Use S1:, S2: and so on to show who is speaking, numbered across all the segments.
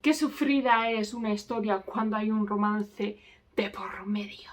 S1: qué sufrida es una historia cuando hay un romance de por medio.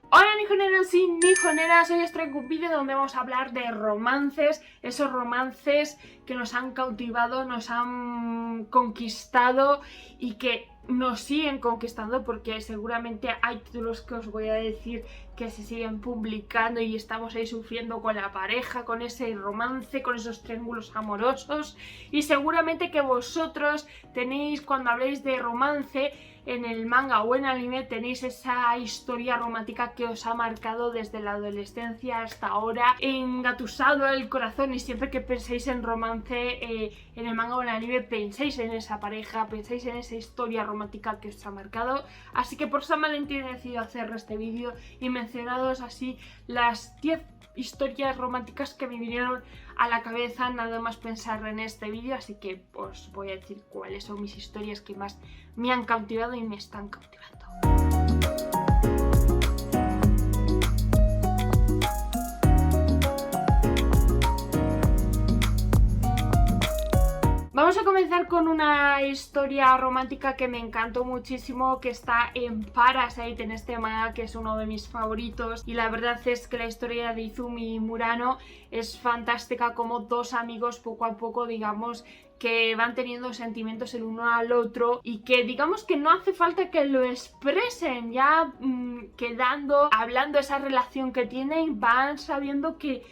S1: Hola nijoneros y nijoneras, hoy os traigo un vídeo donde vamos a hablar de romances, esos romances que nos han cautivado, nos han conquistado y que nos siguen conquistando, porque seguramente hay títulos que os voy a decir que se siguen publicando y estamos ahí sufriendo con la pareja, con ese romance, con esos triángulos amorosos, y seguramente que vosotros tenéis, cuando habléis de romance en el manga o en anime, tenéis esa historia romántica que os ha marcado desde la adolescencia hasta ahora, engatusado el corazón, y siempre que penséis en romance en el manga o en el anime, penséis en esa pareja, penséis en esa historia romántica que os ha marcado. Así que por San Valentín he decidido hacer este vídeo y mencionaros así las 10 historias románticas que me vinieron a la cabeza nada más pensar en este vídeo, así que os voy a decir cuáles son mis historias que más me han cautivado y me están cautivando. Vamos a comenzar con una historia romántica que me encantó muchísimo, que está en Parasite, en este manga, que es uno de mis favoritos, y la verdad es que la historia de Izumi y Murano es fantástica, como dos amigos poco a poco, digamos, que van teniendo sentimientos el uno al otro y que digamos que no hace falta que lo expresen, ya quedando, hablando esa relación que tienen, van sabiendo que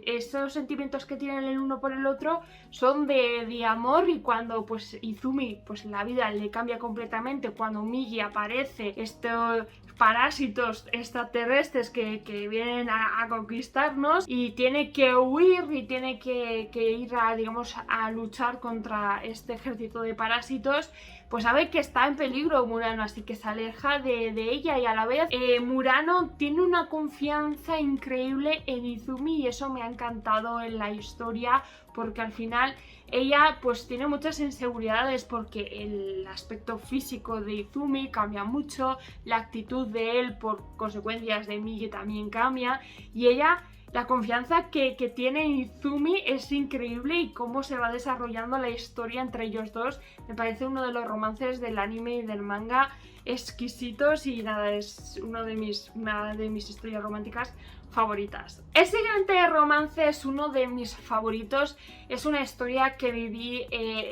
S1: esos sentimientos que tienen el uno por el otro son de amor. Y cuando pues Izumi, pues la vida le cambia completamente cuando Migi aparece, estos parásitos extraterrestres que vienen a conquistarnos, y tiene que huir y tiene que ir a, digamos, a luchar contra este ejército de parásitos, pues sabe que está en peligro Murano, así que se aleja de ella, y a la vez Murano tiene una confianza increíble en Izumi, y eso me ha encantado en la historia, porque al final ella pues tiene muchas inseguridades, porque el aspecto físico de Izumi cambia mucho, la actitud de él por consecuencias de Migi también cambia, y ella, la confianza que tiene Izumi es increíble, y cómo se va desarrollando la historia entre ellos dos me parece uno de los romances del anime y del manga exquisitos, y nada, es una de mis historias románticas favoritas. El siguiente romance es uno de mis favoritos, es una historia que viví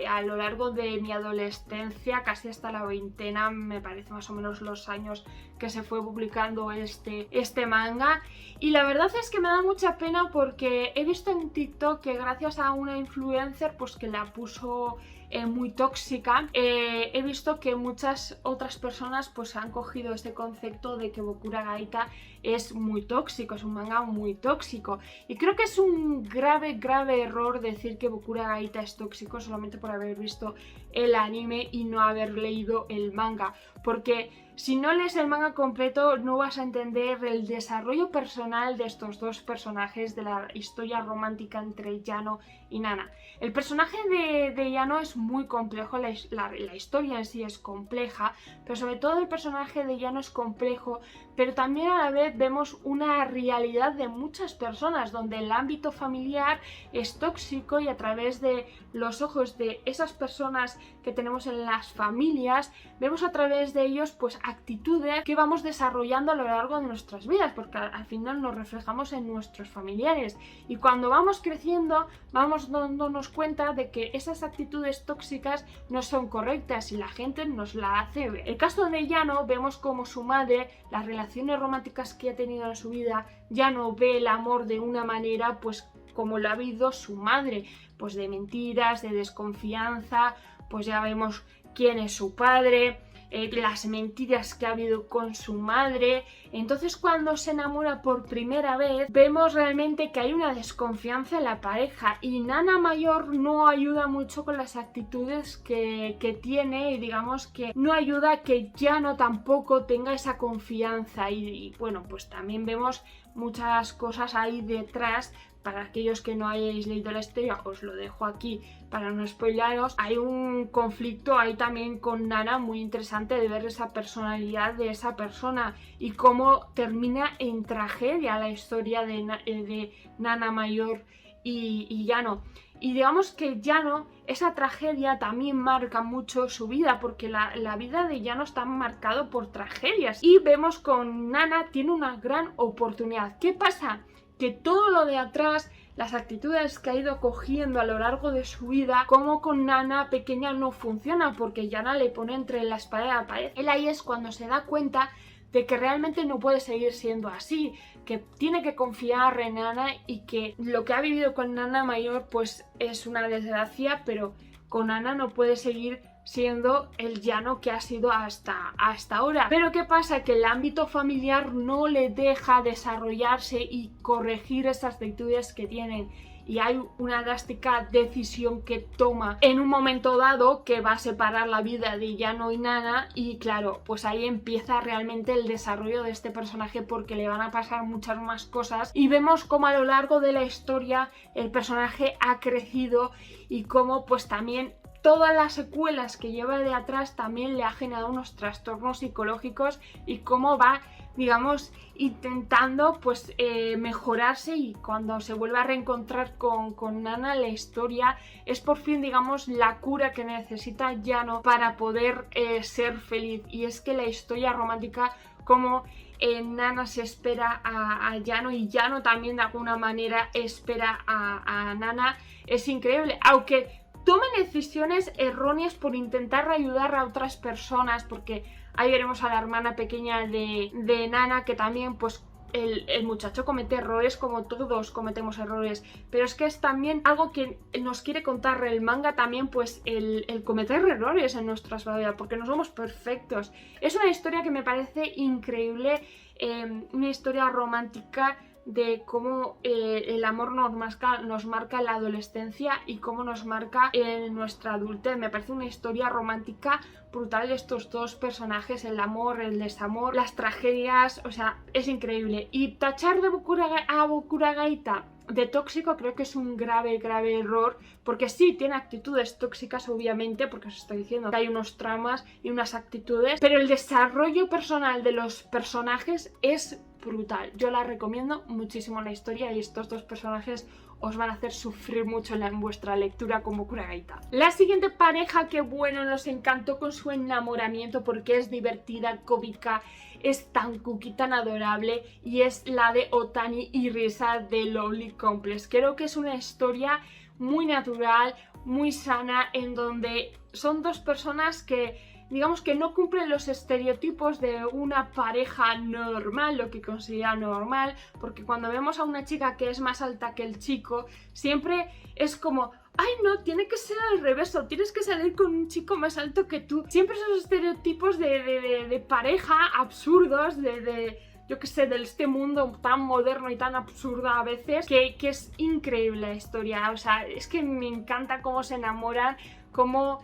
S1: a lo largo de mi adolescencia, casi hasta la veintena, me parece más o menos los años que se fue publicando este manga, y la verdad es que me da mucha pena, porque he visto en TikTok que gracias a una influencer pues que la puso muy tóxica, he visto que muchas otras personas pues han cogido este concepto de que Boku no Gaita es muy tóxico, es un manga muy tóxico, y creo que es un grave error decir que Boku no Gaita es tóxico solamente por haber visto el anime y no haber leído el manga, porque si no lees el manga completo no vas a entender el desarrollo personal de estos dos personajes, de la historia romántica entre Yano y Nana. El personaje de Yano es muy complejo, la historia en sí es compleja, pero sobre todo el personaje de Yano es complejo, pero también a la vez vemos una realidad de muchas personas donde el ámbito familiar es tóxico, y a través de los ojos de esas personas que tenemos en las familias vemos a través de ellos pues actitudes que vamos desarrollando a lo largo de nuestras vidas, porque al final nos reflejamos en nuestros familiares, y cuando vamos creciendo vamos dándonos cuenta de que esas actitudes tóxicas no son correctas y la gente nos la hace ver. El caso de Yano, vemos como su madre, las relaciones románticas que ha tenido en su vida, ya no ve el amor de una manera pues como lo ha vivido su madre, pues de mentiras, de desconfianza, pues ya vemos quién es su padre, las mentiras que ha habido con su madre. Entonces cuando se enamora por primera vez vemos realmente que hay una desconfianza en la pareja, y Nana mayor no ayuda mucho con las actitudes que tiene, y digamos que no ayuda a que Yano tampoco tenga esa confianza, y bueno, pues también vemos muchas cosas ahí detrás para aquellos que no hayáis leído la historia, os lo dejo aquí para no spoilaros. Hay un conflicto ahí también con Nana muy interesante de ver esa personalidad de esa persona y cómo termina en tragedia la historia de Nana mayor y Yano. Y digamos que Yano, esa tragedia también marca mucho su vida, porque la vida de Yano está marcado por tragedias. Y vemos con Nana tiene una gran oportunidad. ¿Qué pasa? Que todo lo de atrás, las actitudes que ha ido cogiendo a lo largo de su vida, como con Nana pequeña no funciona, porque Yana le pone entre la espada y la pared. Él ahí es cuando se da cuenta de que realmente no puede seguir siendo así, que tiene que confiar en Nana y que lo que ha vivido con Nana mayor pues es una desgracia, pero con Nana no puede seguir siendo el Yano que ha sido hasta ahora. Pero ¿qué pasa? Que el ámbito familiar no le deja desarrollarse y corregir esas actitudes que tienen. Y hay una drástica decisión que toma en un momento dado que va a separar la vida de Yano y Nana, y claro, pues ahí empieza realmente el desarrollo de este personaje, porque le van a pasar muchas más cosas y vemos cómo a lo largo de la historia el personaje ha crecido y cómo pues también todas las secuelas que lleva de atrás también le ha generado unos trastornos psicológicos y cómo va, digamos, intentando pues mejorarse, y cuando se vuelve a reencontrar con Nana, la historia es por fin, digamos, la cura que necesita Yano para poder ser feliz. Y es que la historia romántica, como Nana se espera a Yano y Yano también de alguna manera espera a Nana, es increíble, aunque tomen decisiones erróneas por intentar ayudar a otras personas, porque ahí veremos a la hermana pequeña de Nana, que también pues el muchacho comete errores como todos cometemos errores, pero es que es también algo que nos quiere contar el manga también, pues el cometer errores en nuestras vidas, porque no somos perfectos. Es una historia que me parece increíble, una historia romántica de cómo el amor nos marca en la adolescencia y cómo nos marca en nuestra adultez. Me parece una historia romántica brutal de estos dos personajes, el amor, el desamor, las tragedias, o sea, es increíble. Y tachar a Bokuragaita de tóxico creo que es un grave error, porque sí, tiene actitudes tóxicas obviamente, porque os estoy diciendo que hay unos traumas y unas actitudes, pero el desarrollo personal de los personajes es brutal. Yo la recomiendo muchísimo la historia, y estos dos personajes os van a hacer sufrir mucho en vuestra lectura como Bokuragaita. La siguiente pareja, que bueno, nos encantó con su enamoramiento porque es divertida, cómica, es tan cookie, tan adorable, y es la de Otani y Risa de Lovely Complex. Creo que es una historia muy natural, muy sana, en donde son dos personas que digamos que no cumplen los estereotipos de una pareja normal, lo que considera normal, porque cuando vemos a una chica que es más alta que el chico, siempre es como, ay no, tiene que ser al revés, o tienes que salir con un chico más alto que tú. Siempre esos estereotipos de pareja absurdos, yo que sé, de este mundo tan moderno y tan absurdo a veces, que es increíble la historia. O sea, es que me encanta cómo se enamoran, cómo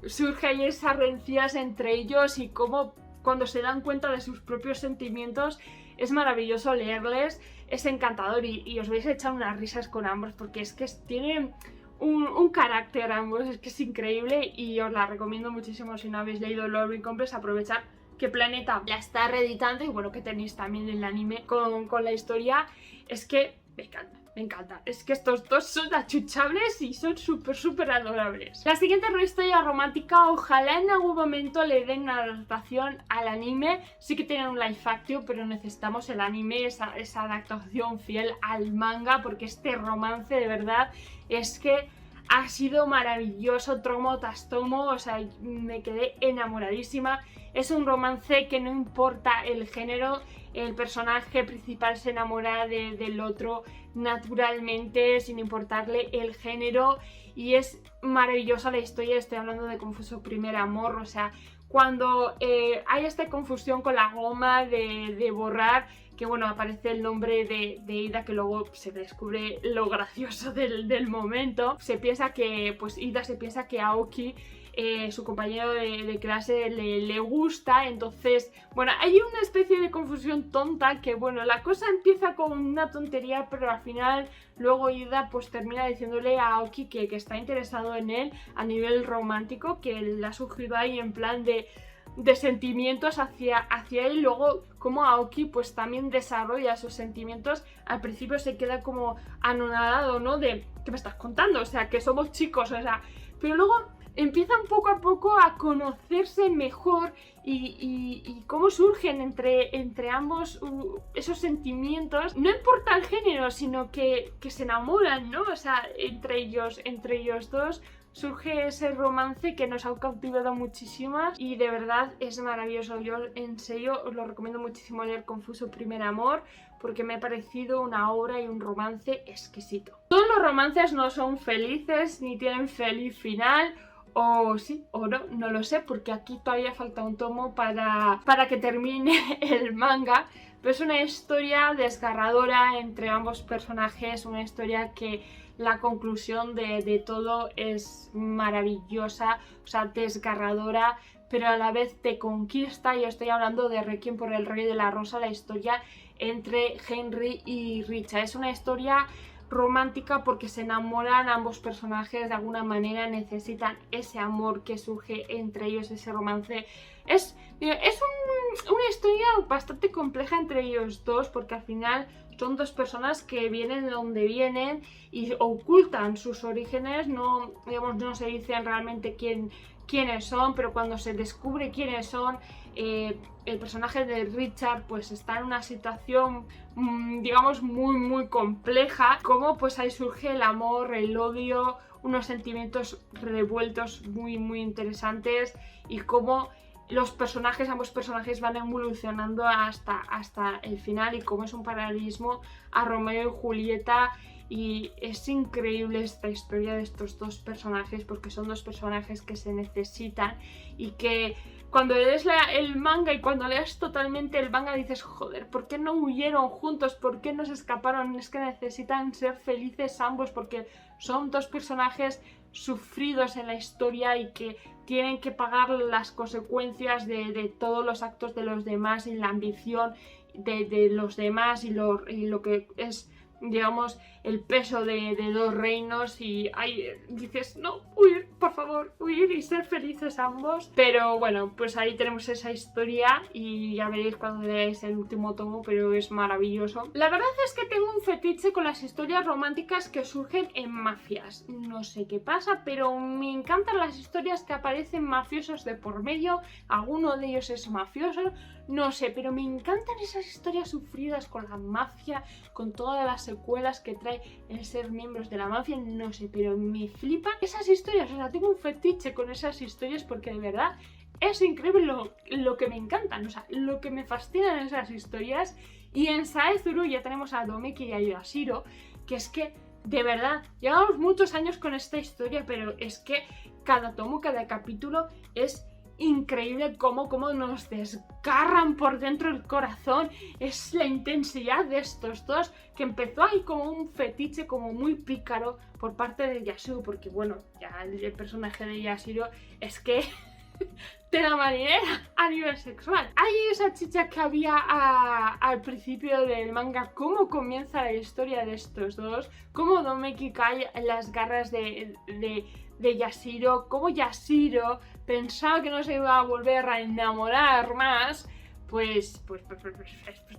S1: surge ahí esas rencillas entre ellos, y cómo cuando se dan cuenta de sus propios sentimientos es maravilloso leerles, es encantador, y os vais a echar unas risas con ambos, porque es que tienen un carácter ambos, es que es increíble, y os la recomiendo muchísimo. Si no habéis leído Lovely Complex, aprovechar que Planeta la está reeditando, y bueno, que tenéis también el anime con la historia. Es que me encanta. Me encanta, es que estos dos son achuchables y son súper adorables. La siguiente historia romántica, ojalá en algún momento le den una adaptación al anime. Sí que tienen un live action, pero necesitamos el anime, esa adaptación fiel al manga, porque este romance de verdad es que ha sido maravilloso, tomo tras tomo, o sea, me quedé enamoradísima. Es un romance que no importa el género, el personaje principal se enamora del otro naturalmente, sin importarle el género, y es maravillosa la historia. Estoy hablando de cómo fue su primer amor, o sea, cuando hay esta confusión con la goma de borrar, que bueno, aparece el nombre de Ida, que luego se descubre lo gracioso del momento. Se piensa que, pues Ida se piensa que Aoki su compañero de clase le gusta, entonces, bueno, hay una especie de confusión tonta que, bueno, la cosa empieza con una tontería, pero al final luego Ida pues termina diciéndole a Aoki que está interesado en él a nivel romántico, que le ha surgido ahí en plan de sentimientos hacia él, y luego como Aoki pues también desarrolla sus sentimientos. Al principio se queda como anonadado, ¿no? De, ¿qué me estás contando? O sea, que somos chicos, o sea, pero luego empiezan poco a poco a conocerse mejor y cómo surgen entre ambos esos sentimientos. No importa el género, sino que se enamoran, ¿no? O sea, entre ellos dos surge ese romance que nos ha cautivado muchísimas y de verdad es maravilloso. Yo en serio os lo recomiendo muchísimo leer Confuso Primer Amor, porque me ha parecido una obra y un romance exquisito. Todos los romances no son felices ni tienen feliz final, o sí o no, no lo sé, porque aquí todavía falta un tomo para que termine el manga. Pero es una historia desgarradora entre ambos personajes, una historia que la conclusión de todo es maravillosa, o sea, desgarradora, pero a la vez te conquista. Yo estoy hablando de Requiem por el Rey de la Rosa, la historia entre Henry y Richa. Es una historia romántica porque se enamoran ambos personajes de alguna manera, necesitan ese amor que surge entre ellos, ese romance. Es una historia bastante compleja entre ellos dos, porque al final son dos personas que vienen de donde vienen y ocultan sus orígenes, no, digamos, no se dicen realmente quiénes son, pero cuando se descubre quiénes son, el personaje de Richard pues está en una situación digamos muy compleja, como pues ahí surge el amor, el odio, unos sentimientos revueltos muy interesantes, y cómo ambos personajes van evolucionando hasta el final, y cómo es un paralelismo a Romeo y Julieta. Y es increíble esta historia de estos dos personajes, porque son dos personajes que se necesitan y que cuando lees el manga y cuando lees totalmente el manga dices, joder, ¿por qué no huyeron juntos? ¿Por qué no se escaparon? Es que necesitan ser felices ambos, porque son dos personajes sufridos en la historia y que tienen que pagar las consecuencias de todos los actos de los demás y la ambición de los demás y lo que es, digamos, el peso de dos reinos. Y ahí dices, no, huir, por favor, huir y ser felices ambos. Pero bueno, pues ahí tenemos esa historia y ya veréis cuando leáis el último tomo, pero es maravilloso. La verdad es que tengo un fetiche con las historias románticas que surgen en mafias. No sé qué pasa, pero me encantan las historias que aparecen mafiosos de por medio. Alguno de ellos es mafioso, no sé, pero me encantan esas historias sufridas con la mafia, con todas las secuelas que trae el ser miembros de la mafia, no sé, pero me flipan esas historias. O sea, tengo un fetiche con esas historias porque de verdad es increíble lo que me encantan, o sea, lo que me fascinan esas historias. Y en Saezuru ya tenemos a Domeki y a Yashiro, que es que de verdad llevamos muchos años con esta historia, pero es que cada tomo, cada capítulo es increíble cómo nos desgarran por dentro el corazón. Es la intensidad de estos dos, que empezó ahí como un fetiche como muy pícaro por parte de Yasuo, porque bueno, ya el personaje de Yashiro es que de la marinera a nivel sexual. Hay esa chicha que había al principio del manga, cómo comienza la historia de estos dos, cómo Domeki cae en las garras de Yashiro, cómo Yashiro pensaba que no se iba a volver a enamorar más, pues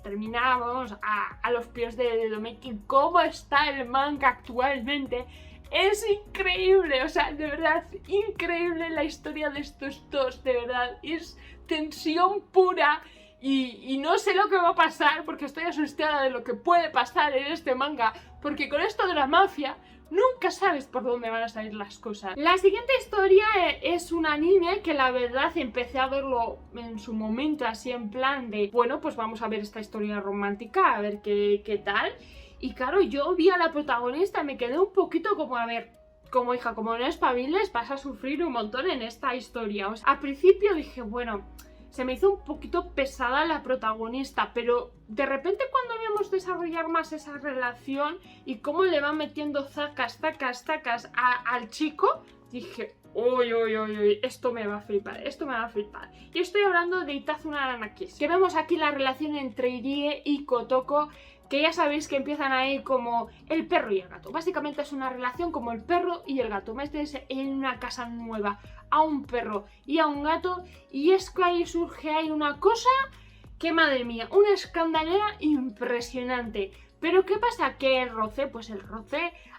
S1: terminamos a los pies de Domeki. ¿Cómo está el manga actualmente? Es increíble, o sea, de verdad, increíble la historia de estos dos, de verdad, es tensión pura. Y no sé lo que va a pasar, porque estoy asustada de lo que puede pasar en este manga, porque con esto de la mafia nunca sabes por dónde van a salir las cosas. La siguiente historia es un anime que la verdad empecé a verlo en su momento así en plan de, bueno, pues vamos a ver esta historia romántica, a ver qué tal. Y claro, yo vi a la protagonista y me quedé un poquito como, a ver, como hija, como no espabiles, vas a sufrir un montón en esta historia. O sea, al principio dije, bueno, se me hizo un poquito pesada la protagonista, pero de repente cuando vemos desarrollar más esa relación y cómo le va metiendo zacas al chico, dije, Uy, uy, uy, uy, esto me va a flipar, esto me va a flipar. Y estoy hablando de Itazuna Aranakis, que vemos aquí la relación entre Irie y Kotoko, que ya sabéis que empiezan ahí como el perro y el gato. Básicamente es una relación como el perro y el gato. Metes en una casa nueva a un perro y a un gato y es que ahí surge ahí una cosa que, madre mía, una escandalera impresionante. Pero ¿qué pasa? Que el roce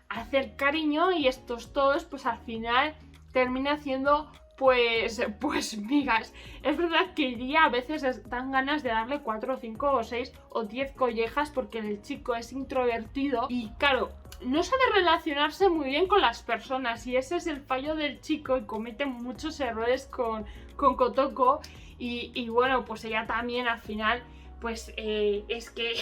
S1: hace el cariño y estos todos pues al final termina haciendo pues migas. Es verdad que Iria a veces dan ganas de darle 4 o 5 o 6 o 10 collejas porque el chico es introvertido y claro, no sabe relacionarse muy bien con las personas y ese es el fallo del chico y comete muchos errores con Kotoko y bueno, pues ella también al final pues es que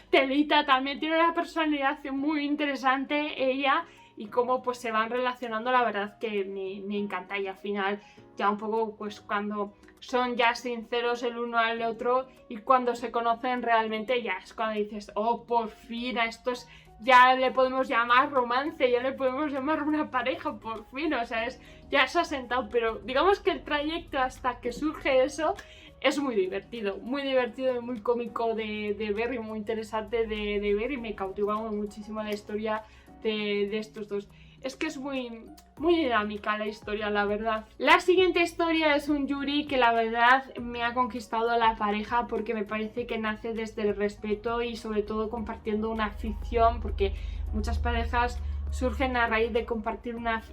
S1: Telita también tiene una personalidad muy interesante ella y cómo pues se van relacionando, la verdad que me encanta y al final ya un poco pues cuando son ya sinceros el uno al otro y cuando se conocen realmente ya es cuando dices, oh, por fin a estos ya le podemos llamar romance, ya le podemos llamar una pareja, por fin, o sea, ya se ha sentado, pero digamos que el trayecto hasta que surge eso es muy divertido y muy cómico de ver y muy interesante de ver y me cautiva muchísimo la historia de estos dos. Es que es muy dinámica la historia, la verdad. La siguiente historia es un Yuri que la verdad me ha conquistado a la pareja porque me parece que nace desde el respeto y sobre todo compartiendo una afición, porque muchas parejas surgen a raíz de compartir una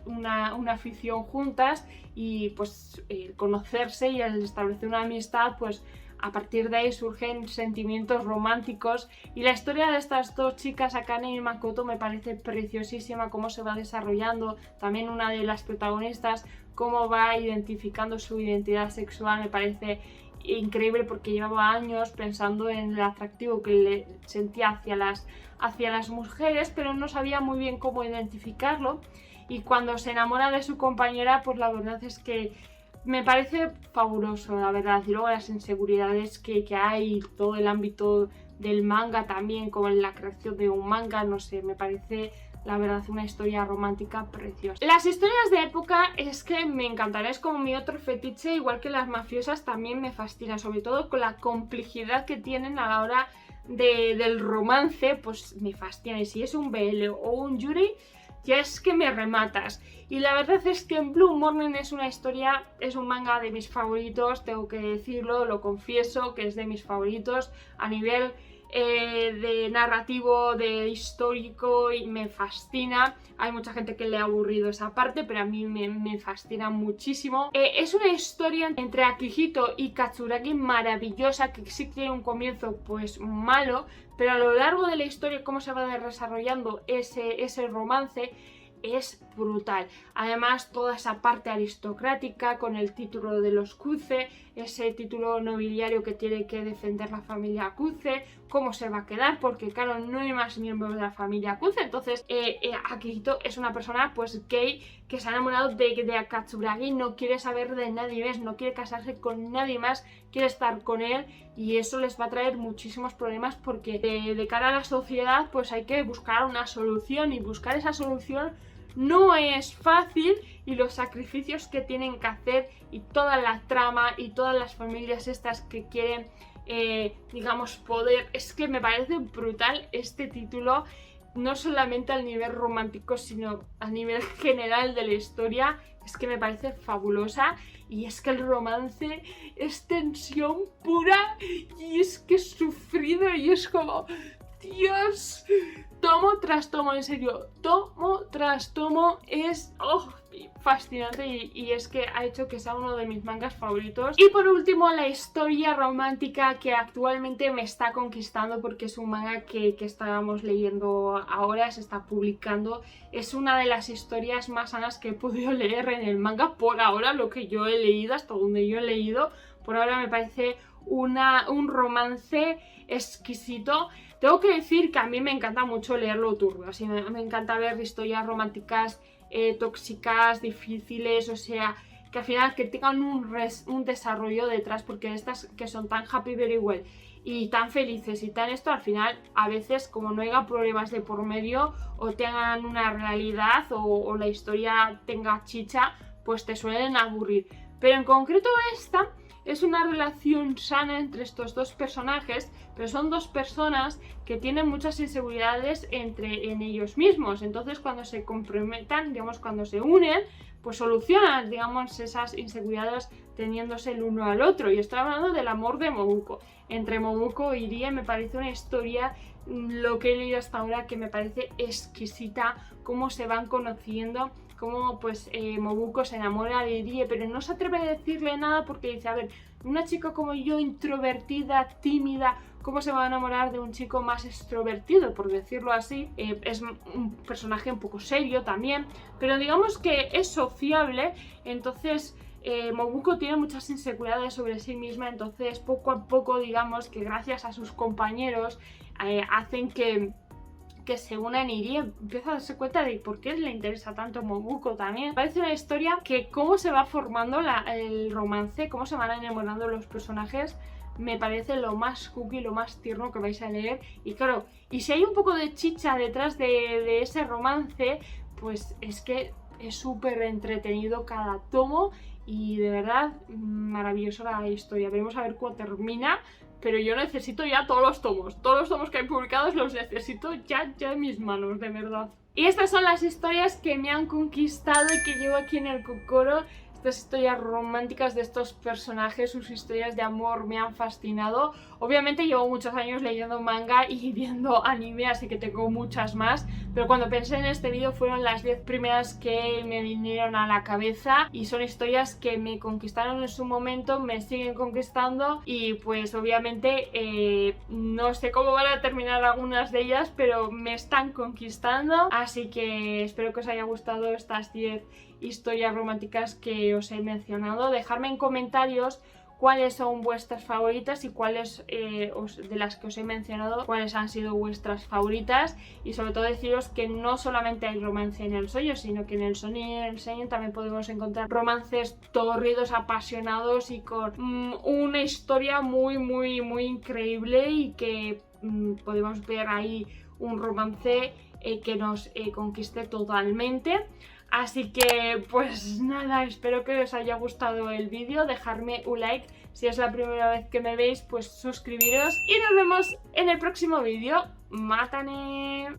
S1: afición juntas y pues conocerse y al establecer una amistad pues a partir de ahí surgen sentimientos románticos y la historia de estas dos chicas, Akane y Makoto, me parece preciosísima, cómo se va desarrollando, también una de las protagonistas, cómo va identificando su identidad sexual, me parece increíble porque llevaba años pensando en el atractivo que le sentía hacia las mujeres, pero no sabía muy bien cómo identificarlo y cuando se enamora de su compañera, pues la verdad es que me parece fabuloso, la verdad, y luego las inseguridades que hay, todo el ámbito del manga también, como en la creación de un manga, no sé, me parece la verdad una historia romántica preciosa. Las historias de época es que me encantan, es como mi otro fetiche, igual que las mafiosas también me fascina, sobre todo con la complejidad que tienen a la hora del romance, pues me fascina, y si es un BL o un Yuri, ya es que me rematas. Y la verdad es que en Blue Morning es un manga de mis favoritos, tengo que decirlo, lo confieso, que es de mis favoritos a nivel de narrativo, de histórico y me fascina. Hay mucha gente que le ha aburrido esa parte, pero a mí me fascina muchísimo. Es una historia entre Akihito y Katsuragi maravillosa, que sí tiene un comienzo pues malo, pero a lo largo de la historia, cómo se va desarrollando ese romance, es brutal. Además, toda esa parte aristocrática con el título de los Kuze, ese título nobiliario que tiene que defender la familia Kuze, cómo se va a quedar, porque claro, no hay más miembros de la familia Kuze. Entonces, Akihito es una persona pues gay que se ha enamorado de Katsuragi, no quiere saber de nadie más, no quiere casarse con nadie más, quiere estar con él y eso les va a traer muchísimos problemas porque de cara a la sociedad pues hay que buscar una solución y buscar esa solución no es fácil y los sacrificios que tienen que hacer y toda la trama y todas las familias estas que quieren, digamos, poder. Es que me parece brutal este título, no solamente al nivel romántico, sino a nivel general de la historia. Es que me parece fabulosa y es que el romance es tensión pura y es que es sufrido y es como... Dios, tomo tras tomo, en serio, tomo tras tomo es fascinante y es que ha hecho que sea uno de mis mangas favoritos. Y por último, la historia romántica que actualmente me está conquistando porque es un manga que estábamos leyendo ahora, se está publicando. Es una de las historias más sanas que he podido leer en el manga por ahora, lo que yo he leído, hasta donde yo he leído. Por ahora me parece un romance exquisito. Tengo que decir que a mí me encanta mucho leerlo turbio, así me encanta ver historias románticas tóxicas, difíciles, o sea, que al final que tengan un desarrollo detrás, porque estas que son tan happy very well y tan felices y tan esto, al final a veces como no haya problemas de por medio o tengan una realidad o la historia tenga chicha, pues te suelen aburrir. Pero en concreto esta es una relación sana entre estos dos personajes, pero son dos personas que tienen muchas inseguridades en ellos mismos. Entonces cuando se comprometan, digamos, cuando se unen, pues solucionan, digamos, esas inseguridades teniéndose el uno al otro. Y estoy hablando del amor de Mobuko. Entre Mobuko y Irie me parece una historia, lo que he leído hasta ahora, que me parece exquisita, cómo se van conociendo, cómo pues Mobuko se enamora de Irie, pero no se atreve a decirle nada porque dice, a ver, una chica como yo, introvertida, tímida, ¿cómo se va a enamorar de un chico más extrovertido, por decirlo así? Es un personaje un poco serio también, pero digamos que es sociable, entonces Mobuko tiene muchas inseguridades sobre sí misma, entonces poco a poco, digamos que gracias a sus compañeros hacen que se unan. Irie empieza a darse cuenta de por qué le interesa tanto Mobuko también. Parece una historia que cómo se va formando el romance, cómo se van enamorando los personajes, me parece lo más cookie, lo más tierno que vais a leer. Y claro, y si hay un poco de chicha detrás de ese romance, pues es que es súper entretenido cada tomo y de verdad maravillosa la historia. Veremos a ver cuándo termina, pero yo necesito ya todos los tomos que hay publicados los necesito ya en mis manos, de verdad. Y estas son las historias que me han conquistado y que llevo aquí en el Kokoro. Estas historias románticas de estos personajes, sus historias de amor me han fascinado. Obviamente llevo muchos años leyendo manga y viendo anime, así que tengo muchas más. Pero cuando pensé en este vídeo fueron las 10 primeras que me vinieron a la cabeza. Y son historias que me conquistaron en su momento, me siguen conquistando. Y pues obviamente no sé cómo van a terminar algunas de ellas, pero me están conquistando. Así que espero que os haya gustado estas 10 historias románticas que os he mencionado. Dejadme en comentarios cuáles son vuestras favoritas y cuáles de las que os he mencionado, cuáles han sido vuestras favoritas, y sobre todo deciros que no solamente hay romance en el shoujo, sino que en el shonen y en el seinen también podemos encontrar romances torridos, apasionados y con una historia muy increíble, y que podemos ver ahí un romance que nos conquiste totalmente. Así que pues nada, espero que os haya gustado el vídeo, dejadme un like, si es la primera vez que me veis pues suscribiros y nos vemos en el próximo vídeo. ¡Mátane!